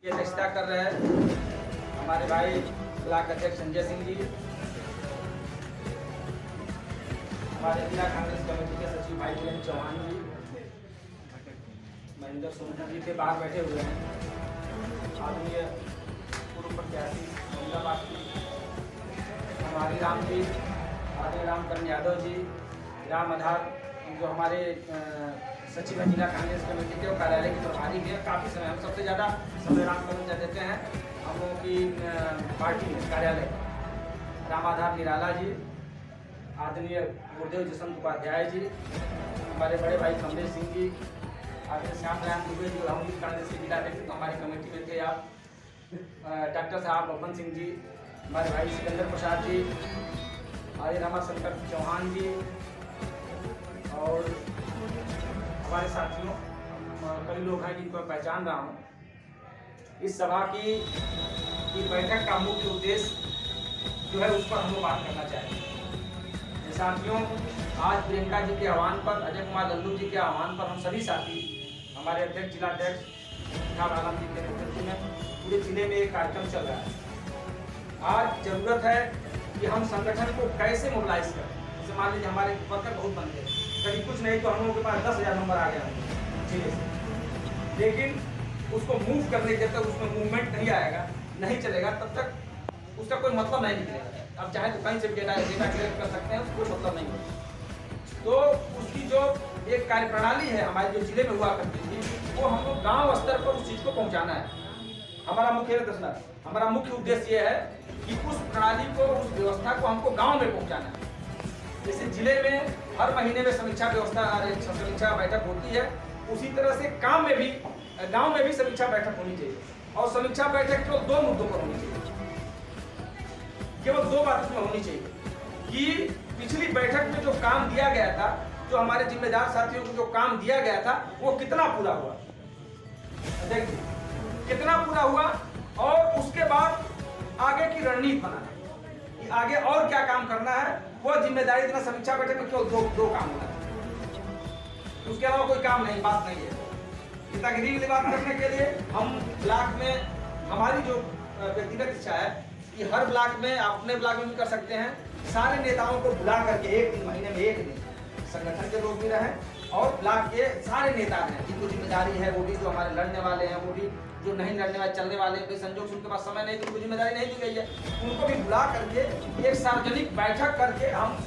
अध्यक्षता कर रहे हैं हमारे भाई ब्लॉक अध्यक्ष संजय सिंह जी, हमारे जिला कांग्रेस कमेटी के सचिव भाई वीरेंद्र चौहान जी, महेंद्र सोनू जी के बाहर बैठे हुए हैं, आदरणीय पूर्व प्रत्याशी महिला पार्टी हमारी राम जी, आदरणीय रामकरण यादव जी, राम आधार जो हमारे सचिव हैं जिला कांग्रेस कमेटी के और कार्यालय के प्रभारी भी हैं। काफ़ी समय हम सबसे ज़्यादा समय रामकरण देते हैं हम लोगों की पार्टी में कार्यालय, राम आधार निराला जी, आदरणीय गुरुदेव जसवंत उपाध्याय जी, हमारे बड़े भाई कमलेश सिंह जी, आदरणीय श्याम नारायण दुबे जी, हम भी कांग्रेस के जिला अध्यक्ष हमारी कमेटी में थे आप, डॉक्टर साहब बबन सिंह जी, हमारे भाई सिकंदर प्रसाद जी, आर्य रमाशंकर चौहान जी और हमारे साथियों कई लोग हैं जिनको मैं पहचान रहा हूँ। इस सभा की बैठक का मुख्य उद्देश्य जो है उस पर हम लोग बात करना चाहेंगे। साथियों, आज प्रियंका जी के आह्वान पर, अजय कुमार लल्लू जी के आह्वान पर हम सभी साथी हमारे अध्यक्ष जिला अध्यक्ष आलम जी के नेतृत्व में पूरे जिले में एक कार्यक्रम चल रहा है। आज जरूरत है कि हम संगठन को कैसे मोबिलाइज करें। जैसे मान लीजिए हमारे वर्कर बहुत बन गए, कभी कुछ नहीं तो हम लोगों के पास 10,000 नंबर आ गया जिले से, लेकिन उसको मूव करने जब तक उसमें मूवमेंट नहीं आएगा, नहीं चलेगा, तब तक उसका कोई मतलब नहीं निकलेगा। अब चाहे तो कहीं से भी डेटा कलेक्ट कर सकते हैं, उसको कोई मतलब नहीं होगा। तो उसकी जो एक कार्यप्रणाली है हमारे जो जिले में हुआ करती थी, वो हमको गाँव स्तर पर उस चीज़ को पहुँचाना है। हमारा मुख्य उद्देश्य ये है कि उस प्रणाली को, उस व्यवस्था को हमको गाँव में पहुँचाना है। जैसे जिले में हर महीने में समीक्षा बैठक होती है, उसी तरह से गांव में भी समीक्षा बैठक होनी चाहिए। और समीक्षा बैठक केवल 2 मुद्दों पर होनी चाहिए, केवल 2 बात उसमें होनी चाहिए कि पिछली बैठक में जो काम दिया गया था, जो हमारे जिम्मेदार साथियों को जो काम दिया गया था, वो कितना पूरा हुआ, देखिए कितना पूरा हुआ, और उसके बाद आगे की रणनीति बनाना कि आगे और क्या काम करना है। वो जिम्मेदारी देना समीक्षा बैठक में केवल दो काम होना है, उसके अलावा कोई काम नहीं, बात नहीं है। नेतागिरी की बात करने के लिए हम ब्लॉक में, हमारी जो व्यक्तिगत इच्छा है कि हर ब्लॉक में, आप अपने ब्लॉक में भी कर सकते हैं, सारे नेताओं को बुला करके एक दिन, महीने में एक दिन संगठन के लोग भी रहें और ब्लॉक के सारे नेता हैं जिनको जिम्मेदारी है, वो भी जो हमारे लड़ने वाले हैं, वो भी जो नहीं लड़ने वाले, चलने वाले, कोई संजोग से उनके पास समय नहीं तो उनको जिम्मेदारी नहीं दी गई है, उनको भी बुला करके एक सार्वजनिक बैठक करके हम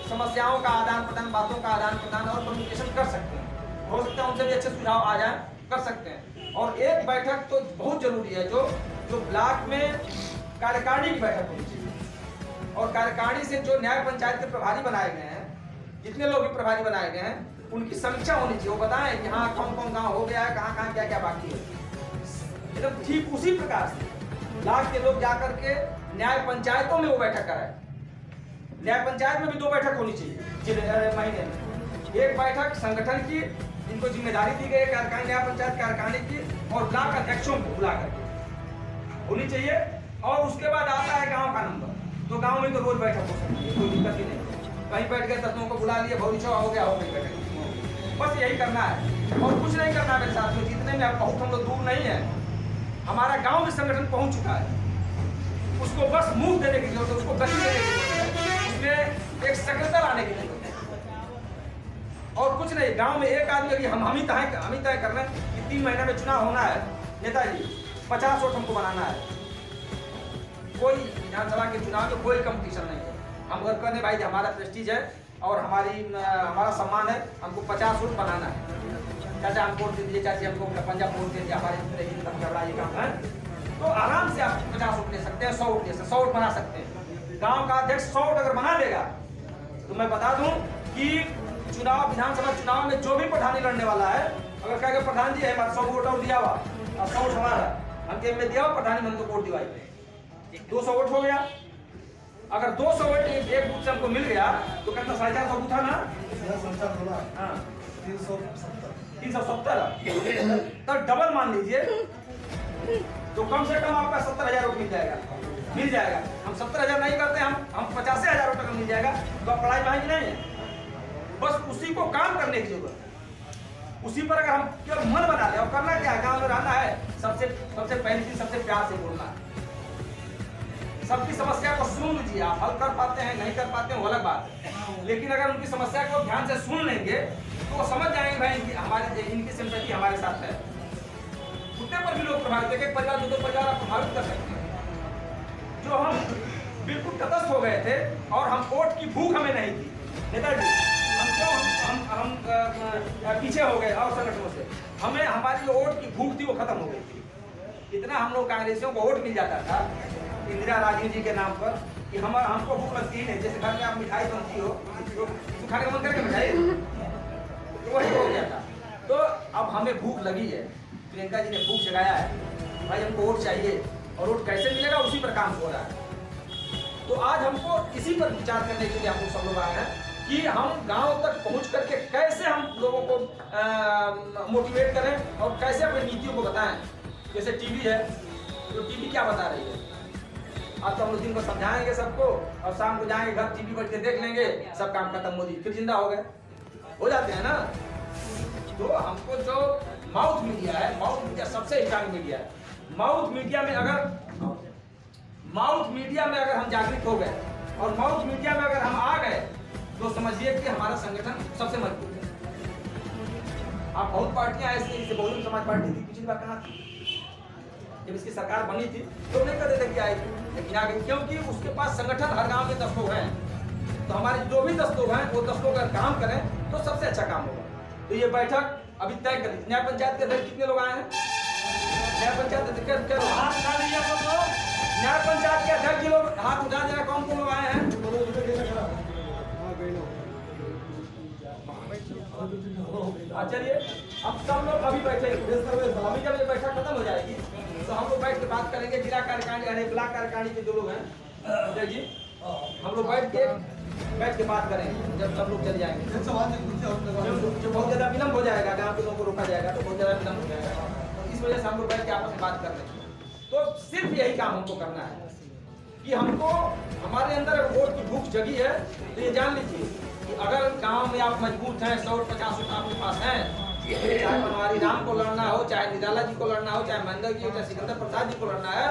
समस्याओं का आदान प्रदान, बातों का आदान प्रदान और कम्युनिकेशन कर सकते हैं। हो सकता है उनसे भी अच्छे सुझाव आ जाए, कर सकते हैं। और एक बैठक तो बहुत जरूरी है, जो ब्लॉक में कार्यकारिणी की बैठक होनी चाहिए, और कार्यकारिणी से जो न्याय पंचायत के प्रभारी बनाए गए हैं, जितने लोग भी प्रभारी बनाए गए हैं, उनकी समीक्षा होनी चाहिए। वो बताएं कि हाँ कौन कौन गाँव हो गया है, कहाँ क्या क्या बाकी है। एकदम ठीक उसी प्रकार से ब्लॉक के लोग जाकर के न्याय पंचायतों में वो बैठक कराए। न्याय पंचायत में भी 2 बैठक होनी चाहिए महीने में। एक बैठक संगठन की, जिनको जिम्मेदारी दी गई कार्यकारिणी, न्याय पंचायत कार्यकारिणी की, और ब्लॉक अध्यक्षों को बुला करके होनी चाहिए। और उसके बाद आता है गाँव का नंबर, तो गाँव में तो रोज बैठक हो सकती है, कोई दिक्कत ही नहीं। कहीं बैठ गए 10 लोगों को बुला लिया, भौरी हो गया, हो गई बैठक। बस यही करना है और कुछ नहीं करना मेरे साथ में। जितने में बहुत हम लोग दूर नहीं है, हमारा गांव में संगठन पहुंच चुका है, उसको बस मूव देने की जरूरत है, उसको गति देने की जरूरत है, उसमें एक सक्रियता लाने की जरूरत है और कुछ नहीं। गांव में एक आदमी अभी हम ही तय कर रहे हैं कि 3 महीने में चुनाव होना है, नेताजी 50 वोट हमको बनाना है। कोई विधानसभा के चुनाव में कोई कंपटीशन नहीं है। हम वर्कर ने भाई हमारा प्रेस्टीज है और हमारा सम्मान है, हमको 50 वोट बनाना है। चाचा हम वोट दे दीजिए, चाची हमको पंजाब वोट दे दीजिए, हमारे ये काम है, तो आराम से आप 50 वोट ले सकते हैं, 100 वोट ले सकते हैं, 100 वोट बना सकते हैं। गांव का अध्यक्ष 100 वोट अगर बना देगा तो मैं बता दूं कि विधानसभा चुनाव में जो भी प्रधानी लड़ने वाला है, अगर कहेगा प्रधान जी है 100 वोट और दिया हुआ, और 100 वोट हमारा हम में दिया हुआ, प्रधानी मन को वोट दिवाई, 200 वोट हो गया। अगर 200 वोट एक बूथ से हमको मिल गया तो कितना 450 बूथ था ना, 370, तो डबल मान लीजिए, तो कम से कम आपका 70,000 वोट मिल जाएगा। हम 70,000 नहीं करते, हम 85,000 वोट मिल जाएगा, तो आप पढ़ाई महंगी नहीं है। बस उसी को काम करने की जरूरत है। उसी पर अगर हम केवल मन बना ले और करना क्या है, गाँव में रहना है, सबसे पहली चीज सबसे प्यार से बोलना है। सबकी समस्या को सुन लीजिए, आप हल कर पाते हैं नहीं कर पाते हैं वो अलग बात है, लेकिन अगर उनकी समस्या को ध्यान से सुन लेंगे तो वो समझ जाएंगे भाई इनकी सिंपैथी हमारे साथ है। घुटने पर भी लोग प्रभावित, एक परिवार दो परिवार आप प्रभावित कर सकते हैं। जो हम बिल्कुल तटस्थ हो गए थे और हम वोट की भूख हमें नहीं थी नेताजी, हम पीछे हो गए और संगठनों से, हमें हमारी जो वोट की भूख थी वो खत्म हो गई थी। इतना हम लोग कांग्रेसियों को वोट मिल जाता था इंदिरा राजीव जी के नाम पर कि हमको भूख लगती ही नहीं। जैसे घर में आप मिठाई बनती हो तो खाने का मन करके मिठाई, तो वही हो गया था। तो अब हमें भूख लगी है, प्रियंका जी ने भूख जगाया है, भाई हमको वोट चाहिए और वोट कैसे मिलेगा उसी पर काम हो रहा है। तो आज हमको इसी पर विचार करने के लिए हम लोग सब लोग आए हैं कि हम गांव तक पहुंच करके कैसे हम लोगों को मोटिवेट करें और कैसे अपनी नीतियों को बताएं। जैसे टीवी है, तो टीवी क्या बता रही है, आज तो हम लोग दिन को समझाएंगे सबको और शाम को जाएंगे घर टीवी बैठ के देख लेंगे, सब काम खत्म, मोदी फिर जिंदा हो गए, हो जाते हैं ना। तो हमको जो माउथ मीडिया है, माउथ मीडिया सबसे स्ट्रांग मीडिया है। माउथ मीडिया में अगर हम जागृत हो गए और माउथ मीडिया में अगर हम आ गए तो समझिए कि हमारा संगठन सबसे मजबूत है। आप बहुत पार्टियां ऐसी, जैसे बहुजन समाज पार्टी थी, पिछली बार कहाँ थी, जब इसकी सरकार बनी थी तो नहीं कहते थे कि आएगी, लेकिन आ गई, क्योंकि उसके पास संगठन हर गांव में 10 लोग हैं। तो हमारे जो भी 10 लोग हैं वो 10 लोग अगर काम करें तो सबसे अच्छा काम होगा। तो ये बैठक अभी तय कर ली। न्याय पंचायत के अध्यक्ष कितने लोग आए हैं? न्याय पंचायत न्याय पंचायत के अध्यक्ष जी लोग हाथ उठा देना, कौन कौन लोग आए हैं? चलिए अब सब लोग अभी बैठे, अभी जब ये बैठक खत्म हो जाएगी तो हम लोग बैठ के बात करेंगे। जिला कार्यकारिणी यानी ब्लॉक कार्यकारिणी के जो लोग हैं अजय जी, हम लोग बैठ के बात करेंगे। जब सब लोग चले जाएंगे जो बहुत ज्यादा विलम्ब हो जाएगा, गाँव के लोगों को रोका जाएगा तो बहुत ज्यादा विलम्ब हो जाएगा, तो इस वजह से हम लोग बैठ के आपस में बात कर लेंगे। तो सिर्फ यही काम हमको करना है कि हमको हमारे अंदर वोट की भूख जगी है तो ये जान लीजिए कि अगर गांव में आप मजबूत हैं, 150 वोट आपके पास हैं, चाहे बनवारी राम को लड़ना हो, चाहे निराला जी को लड़ना हो, चाहे महेंद्र जी, चाहे सिकंदर प्रसाद जी को लड़ना है,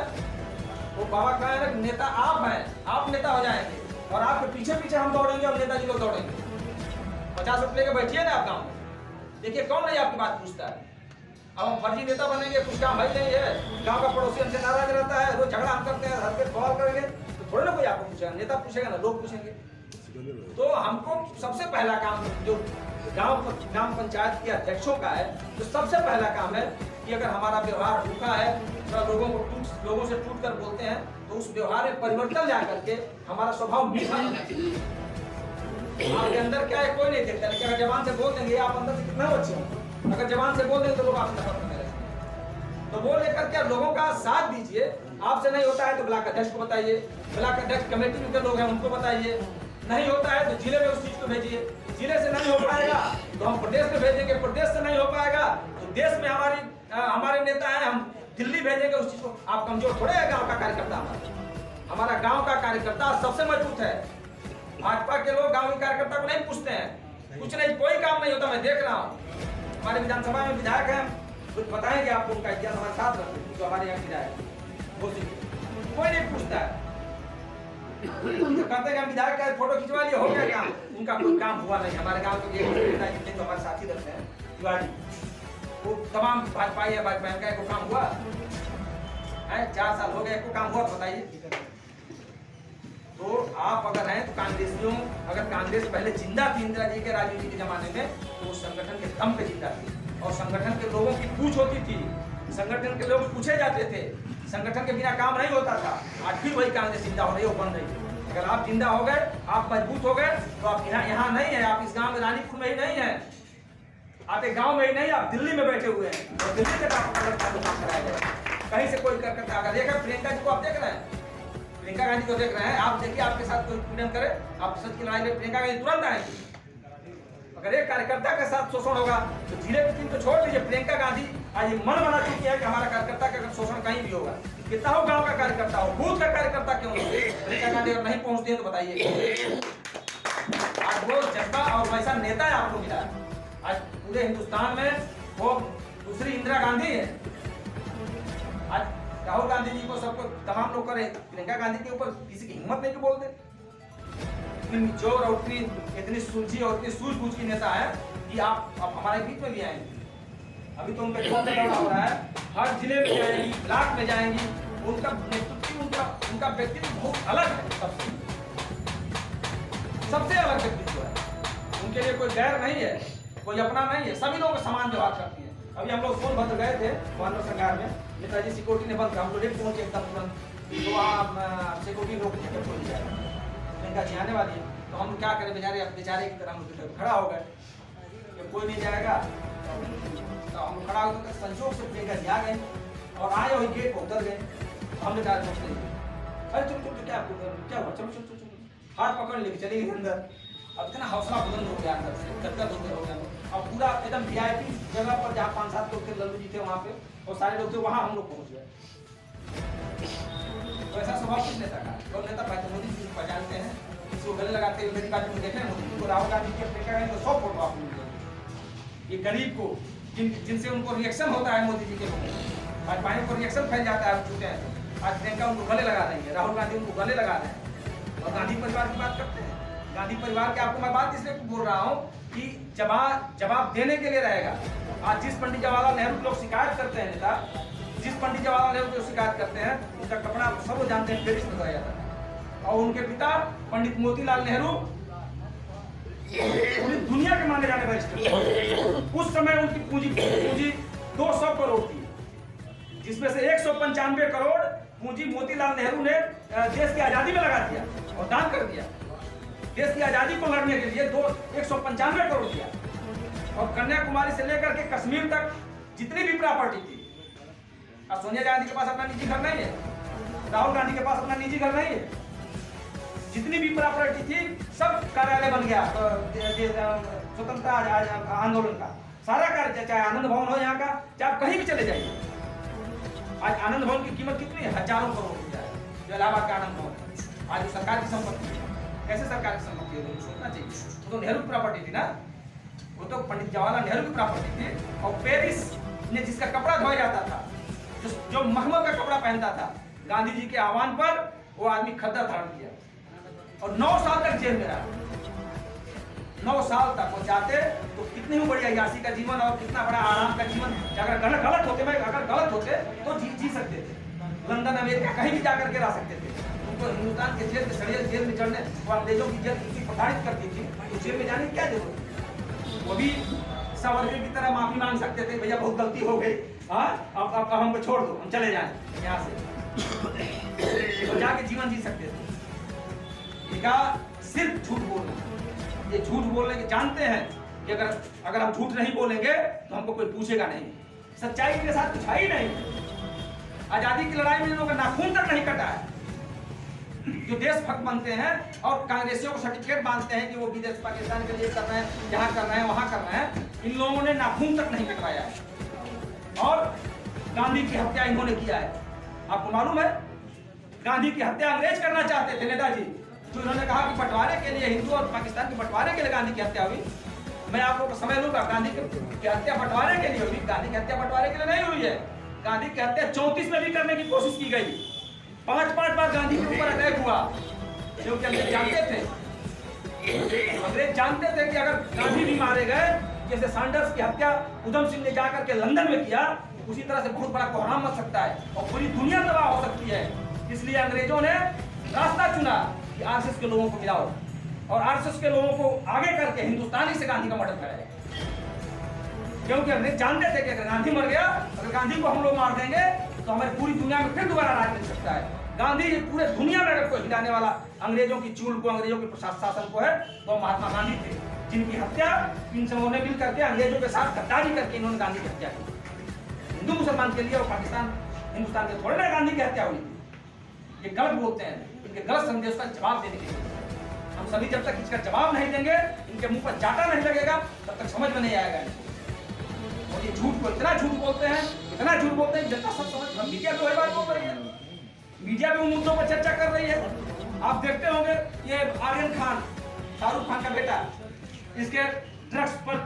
वो बाबा कह रहे नेता आप हैं, आप नेता हो जाएंगे और आपके पीछे पीछे हम दौड़ेंगे और नेताजी लोग दौड़ेंगे। 50 वोट लेके बैठिए ना आप गाँव में, देखिए कौन नहीं आपकी बात पूछता है। अब हम फर्जी नेता बनेंगे, कुछ काम भाई नहीं है, गांव का पड़ोसी हमसे नाराज रहता है, रोज झगड़ा हम करते हैं, हर पे सवाल करेंगे तो थोड़े ना कोई आपको पूछेगा, नेता पूछेगा ना, लोग पूछेंगे। तो हमको सबसे पहला काम जो ग्राम पंचायत के अध्यक्षों का है, तो सबसे पहला काम है कि अगर हमारा व्यवहार भूखा है, तो लोगों से टूट कर बोलते हैं, तो उस व्यवहार में परिवर्तन ला करके हमारा स्वभाव मीठा होना चाहिए। आपके अंदर क्या है कोई नहीं देखता, लेकिन अगर जबान से बोल देंगे आप अंदर से कितना अच्छे हो, अगर जबान से बोल देंगे तो लोग आपसे नफरत करने लगेंगे। तो वो लेकर के लोगों का साथ दीजिए। आपसे नहीं होता है तो ब्लॉक अध्यक्ष को बताइए, ब्लॉक अध्यक्ष कमेटी के लोग हैं उनको बताइए, नहीं होता है तो जिले में उस चीज को भेजिए, जिले से नहीं हो पाएगा तो हम प्रदेश में भेजेंगे, प्रदेश से नहीं हो पाएगा तो देश में हमारे नेता हैं, हम दिल्ली भेजेंगे उस चीज को। आप कमजोर थोड़े है गाँव का कार्यकर्ता, हमारा गाँव का कार्यकर्ता सबसे मजबूत है। भाजपा के लोग गाँव के कार्यकर्ता को नहीं पूछते हैं, कुछ नहीं, कोई काम नहीं होता, मैं देख रहा हूँ। हमारे विधानसभा में विधायक हैं, कुछ बताएंगे आपको उनका इतिहास हमारे साथ रखते, जो हमारे यहाँ विधायक कोई नहीं पूछता है। तो कहते हैं विधायक का फोटो खिंचवा लिया, हो गया काम, उनका कोई काम हुआ नहीं। हमारे गांव के जितने तो हमारे साथी रहते हैं तिवारी, वो तमाम भाजपा या भाजपा का को काम हुआ है, 4 साल हो गए, को काम हुआ बताइए। तो आप अगर हैं तो कांग्रेसियों, अगर कांग्रेस पहले जिंदा थी इंदिरा जी के राजीव जी के जमाने में, तो वो संगठन के दम पे जिंदा थी और संगठन के लोगों की पूछ होती थी, संगठन के लोग पूछे जाते थे, संगठन के बिना काम नहीं होता था। आज फिर वही कांग्रेस जिंदा हो रही है, वो बन रही है। अगर आप जिंदा हो गए, आप मजबूत हो गए, तो आप यहाँ नहीं है, आप इस गांव में रानीपुर में ही नहीं है, आप एक गांव में ही नहीं, आप दिल्ली में बैठे हुए हैं और दिल्ली तक आपको काम कराया जाए। कहीं से कोई करता अगर देखा, प्रियंका जी को आप देख रहे हैं, प्रियंका गांधी को देख रहे हैं, आप देखिए आपके साथ कोई पीड़न करे, आप सच की लड़ाई में प्रियंका गांधी तुरंत आएंगी। अगर एक कार्यकर्ता के साथ शोषण होगा तो जिले की टीम तो छोड़ दीजिए, प्रियंका गांधी आज ये मन बना चुकी है कि हमारा कार्यकर्ता का अगर शोषण कहीं भी होगा, कितना हो गांव का कार्यकर्ता हो, बूथ का कार्यकर्ता क्यों हो, प्रियंका गांधी अगर नहीं पहुंचती है तो बताइए। आज वो जज्बा और वैसा नेता है आपको मिला, आज पूरे हिंदुस्तान में वो दूसरी इंदिरा गांधी है। आज राहुल गांधी जी को सबको तमाम लोग करे, प्रियंका गांधी के ऊपर किसी की हिम्मत नहीं कि बोल दे। इतनी जोर और इतनी सुलझी और इतनी सूझबूझ की नेता है कि आप हमारे बीच में भी आएंगे। अभी तो उनका बहुत दौरा हो रहा है, हर जिले में जाएंगी, ब्लॉक में जाएंगी। उनका नेतृत्व, उनका व्यक्तित्व बहुत अलग है, सबसे अलग व्यक्तित्व है। उनके लिए कोई गैर नहीं है, कोई अपना नहीं है, सभी लोग समान व्यवहार करती है। अभी हम लोग सोनभद्र गए थे मानव संगार में, नेताजी सिक्योरिटी ने बंद, हम लोग लेट पहुंचे एकदम तुरंत, तो वहाँ सिक्योरिटी लोग खोल दिया, प्रियंका जी आने वाली है। तो हम क्या करें, बेचारे की तरह हम लोग खड़ा हो गए, जब कोई नहीं जाएगा तो हम खड़ा हो गए। संजोग से प्रियंका जी आ गए और आए और गेट पर उतर गए। हमने कहा कुछ नहीं, अरे चलो चलो क्या हुआ, चलो चलो चलो, हाथ पकड़ लेके चले गए अंदर। अब इतना हौसला बुलंद हो गया अंदर से, गदगद हो गया। अब पूरा एकदम वीआईपी जगह पर जहाँ 5-7 लोग थे, लल्लू जी थे वहाँ पे और सारे लोग थे, वहाँ हम लोग पहुँच गए। तो ऐसा स्वभाव किस नेता का? लोग नेता मोदी जी को पहचानते हैं, किसी को गले लगाते हुए मेरी बात में देखे मोदी जी को, राहुल गांधी के प्रियंका गांधी को 100 फोटो आप मिलेंगे। ये गरीब को जिनसे उनको रिएक्शन होता है मोदी जी के लोगों को, आज पानी को रिएक्शन फैल जाता है, छूटे हैं, आज प्रियंका उनको गले लगा देंगे, राहुल गांधी उनको गले लगा रहे हैं और गांधी परिवार की बात करते हैं। गांधी परिवार के आपको मैं बात इसलिए बोल रहा हूँ कि जवाब देने के लिए रहेगा। आज जिस पंडित जवाहरलाल नेहरू लोग शिकायत करते हैं, नेता जिस पंडित जवाहरलाल नेहरू को शिकायत करते हैं, उनका कपड़ा सब लोग जानते हैं, पेरिस में धोया जाता है। और उनके पिता पंडित मोतीलाल नेहरू पूरी दुनिया के माने जाने वाले, उस समय उनकी पूंजी 200 करोड़ थी, जिसमें से 195 करोड़ पूंजी मोतीलाल नेहरू ने देश की आजादी में लगा दिया और दान कर दिया। देश की आजादी को लड़ने के लिए 195 करोड़ दिया। और कन्याकुमारी से लेकर के कश्मीर तक जितनी भी प्रॉपर्टी थी, अब सोनिया गांधी के पास अपना निजी घर नहीं है, राहुल गांधी के पास अपना निजी घर नहीं है, जितनी भी प्रॉपर्टी थी सब कार्यालय बन गया स्वतंत्रता आंदोलन का सारा कार्य, चाहे आनंद भवन हो यहाँ का, चाहे आप कहीं भी चले जाइए। आज आनंद भवन की कीमत कितनी है? हजारों करोड़ रुपया है, जो इलाहाबाद का आनंद भवन आज सरकार की संपत्ति है। कैसे सरकार की संपत्ति है, सोचना चाहिए। वो तो नेहरू की प्रॉपर्टी थी ना, वो तो पंडित जवाहरलाल नेहरू की प्रॉपर्टी थी। और पेरिस ने जिसका कपड़ा धोया जाता था, जो मखमल का कपड़ा पहनता था, गांधी जी के आह्वान पर वो आदमी खद्दर धारण किया और 9 साल तक जेल में रहा। 9 साल तक वो जाते तो कितनी ही बड़ी अय्याशी का जीवन और कितना बड़ा आराम का जीवन। अगर गलत होते तो जी सकते थे, लंदन अमेरिका कहीं भी जाकर के रह सकते थे। उनको हिंदुस्तान के जेल में सड़ियल जेल में चढ़ने, अंग्रेजों की जेल इतनी प्रताड़ित करती थी, तो जेल में जाने की क्या जरूरत थी? वो भी सावरकर की तरह माफी मांग सकते थे, भैया बहुत गलती हो गई, हाँ अब हमको छोड़ दो, हम चले जाएं यहाँ से, तो जाके जीवन जी सकते थे। सिर्फ झूठ बोलना, ये झूठ बोलने के जानते हैं कि अगर हम झूठ नहीं बोलेंगे तो हमको कोई पूछेगा नहीं। सच्चाई के साथ कुछ है ही नहीं। आजादी की लड़ाई में इन लोगों का नाखून तक नहीं कटा है। जो देशभक्त बनते हैं और कांग्रेसियों को सर्टिफिकेट मांगते हैं कि वो विदेश पाकिस्तान के लिए कर रहे हैं, यहाँ कर रहे हैं, वहां कर रहे हैं, इन लोगों ने नाखून तक नहीं कटवाया है। और गांधी की हत्या इन्होंने किया है। आपको मालूम है, गांधी की हत्या अंग्रेज करना चाहते थे नेताजी, तो इन्होंने कहा कि बंटवारे के लिए, हिंदू और पाकिस्तान के बंटवारे के लिए गांधी की हत्या हुई। मैं आप लोगों को समय लूंगा, गांधी की हत्या बंटवारे के लिए हुई। गांधी की हत्या बंटवारे के लिए नहीं हुई है। गांधी की हत्या 34 में भी करने की कोशिश की गई। 5 बार गांधी के ऊपर अटैक हुआ, क्योंकि अंग्रेज जानते थे कि अगर गांधी भी मारे गए, जैसे सैंडर्स की हत्या उधम सिंह ने जाकर के लंदन में किया, उसी तरह से बहुत बड़ा कोहराम मच सकता है और पूरी दुनिया तबाह हो सकती है। इसलिए अंग्रेजों ने रास्ता चुना कि आरएसएस के लोगों को मिलाओ और आरएसएस के लोगों को आगे करके हिंदुस्तानी से गांधी का मर्डर कराया। क्योंकि अंग्रेज जानते थे कि अगर गांधी मर गया, अगर गांधी को हम लोग मार देंगे तो हमारी पूरी दुनिया में फिर दोबारा राज मिल सकता है। गांधी पूरे दुनिया में अगर कोई हिलाने वाला अंग्रेजों की चूल को, अंग्रेजों के शासन को है, तो महात्मा गांधी थे, जिनकी हत्या इन सबों ने मिल करके अंग्रेजों के साथ गद्दारी करके इन्होंने गांधी की हत्या की। हिंदू मुसलमान के लिए और पाकिस्तान हिंदुस्तान के थोड़े ना गांधी की हत्या हुई। ये गलत बोलते हैं, इनके गलत संदेश का जवाब देने के लिए हम सभी जब तक इसका जवाब नहीं देंगे, इनके मुंह पर जाटा नहीं लगेगा, तब तक समझ में नहीं आएगा इनको। और ये झूठ को इतना झूठ बोलते हैं, इतना झूठ बोलते हैं, जनता सब समझ। मीडिया तो बात बोल रही है, मीडिया भी उन मुद्दों पर चर्चा कर रही है। आप देखते होंगे ये आर्यन खान, शाहरुख खान का बेटा, इसके ड्रग्स पर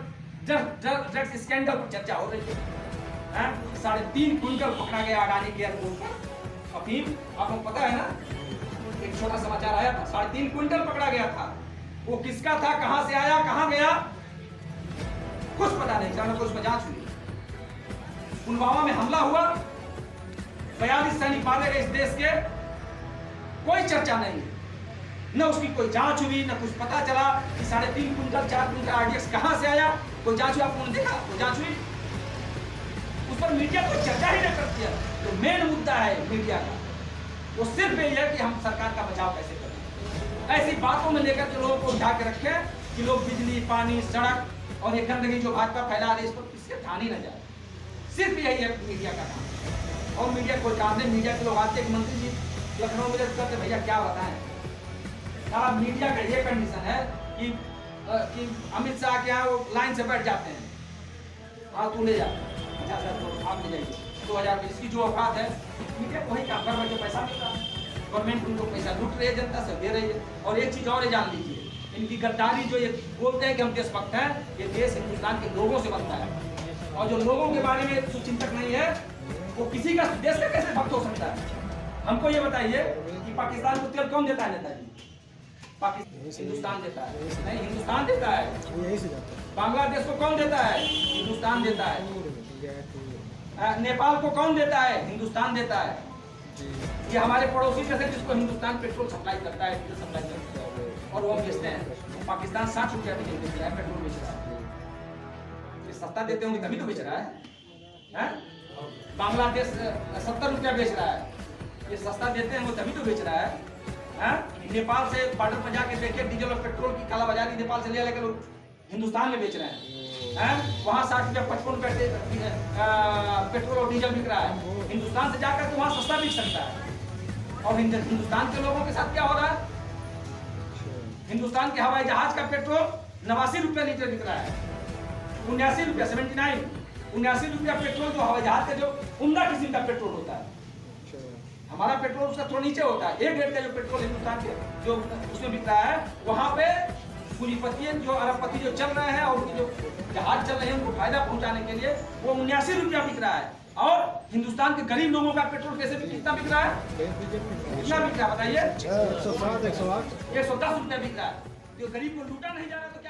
ड्रग्स स्कैंडल पर चर्चा हो रही है। 3.5 क्विंटल पकड़ा गया अडानी के एयरपोर्ट पर अफीम। आप लोग पता है ना, एक छोटा समाचार आया था, 3.5 क्विंटल पकड़ा गया था। वो किसका था, कहां से आया, कहां गया, कुछ पता नहीं चला। कुछ जांच हुई। पुलवामा में हमला हुआ, 42 सैनिक मारे गए इस देश के, कोई चर्चा नहीं, न उसकी कोई जांच हुई, न कुछ पता चला कि 3.5 क्विंटल 4 क्विंटल आरडीएक्स कहां से आया। कोई जांच हुई, आपने देखा कोई जांच हुई? उस पर मीडिया कोई चर्चा ही नहीं करती है। तो मेन मुद्दा है मीडिया का, वो सिर्फ यही है कि हम सरकार का बचाव कैसे करें। ऐसी बातों में लेकर के लोगों को उठा के रखे कि लोग बिजली, पानी, सड़क और ये गंदगी जो भाजपा फैला रही है, इस पर किसके ठान ही न जाए। सिर्फ यही है मीडिया का काम। और मीडिया कोई काम नहीं। मीडिया के लोग आते, एक मंत्री जी लखनऊ में करते, भैया क्या बताएं, सारा मीडिया का ये कंडीशन है कि अमित शाह के यहाँ वो लाइन से बैठ जाते हैं, हाँ तू ले जा, अच्छा सर तो आप ले जाइए 2000 इसकी जो औकात है। मीडिया को वही काम कर बैठे, पैसा मिल रहा है, गवर्नमेंट उनको पैसा लूट रही है, जनता से दे रही है। और एक चीज और ये जान लीजिए, इनकी गद्दारी जो ये बोलते हैं कि हम देशभक्त हैं, ये देश हिंदुस्तान के लोगों से बनता है। और जो लोगों के बारे में सुचिंतक नहीं है, वो किसी का देश का कैसे भक्त हो सकता है? हमको ये बताइए कि पाकिस्तान को तेल कौन देता है? नेताजी, पाकिस्तान हिंदुस्तान देता है? नहीं, हिंदुस्तान देता है। बांग्लादेश को कौन देता है? हिंदुस्तान देता है। नेपाल को कौन देता है? हिंदुस्तान देता है। ये हमारे पड़ोसी जैसे जिसको हिंदुस्तान पेट्रोल सप्लाई करता है, डीजल सप्लाई करता है, और वो हम बेचते हैं। पाकिस्तान 60 रुपया भी बेच रहा है, पेट्रोल बेच रहा है। ये सस्ता देते होंगे तभी तो बेच रहा है। बांग्लादेश 70 रुपया बेच रहा है, ये सस्ता देते हैं वो तभी तो बेच रहा है। नेपाल से बॉर्डर पर जाके देखिए, डीजल और पेट्रोल की कालाबाजारी नेपाल से ले लेकर हिंदुस्तान में बेच रहे हैं। वहाँ 60 रुपया 55 रुपये पेट्रोल और डीजल बिक रहा है। हिंदुस्तान से जाकर तो वहाँ सस्ता बिक सकता है। और हिंदुस्तान के लोगों के साथ क्या हो रहा है? हिंदुस्तान के हवाई जहाज का पेट्रोल 89 रुपया लीटर बिक रहा है। 79 रुपया 79 रुपया पेट्रोल जो हवाई जहाज का जो उम्दा किस्म का पेट्रोल होता है। हमारा पेट्रोल उसका थोड़ा नीचे होता है। 1 रेट का जो पेट्रोल हिंदुस्तान के जो उसमें बिक रहा है, वहाँ पे पूंजीपति जो अरबपति जो चल रहे हैं और जो जहाज चल रहे हैं उनको फायदा पहुंचाने के लिए वो 79 रुपया बिक रहा है। और हिंदुस्तान के गरीब लोगों का पेट्रोल कैसे कितना बिक रहा है? कितना बिक रहा है बताइए? 110 रुपया बिक रहा है। जो गरीब को लूटा नहीं जा रहा तो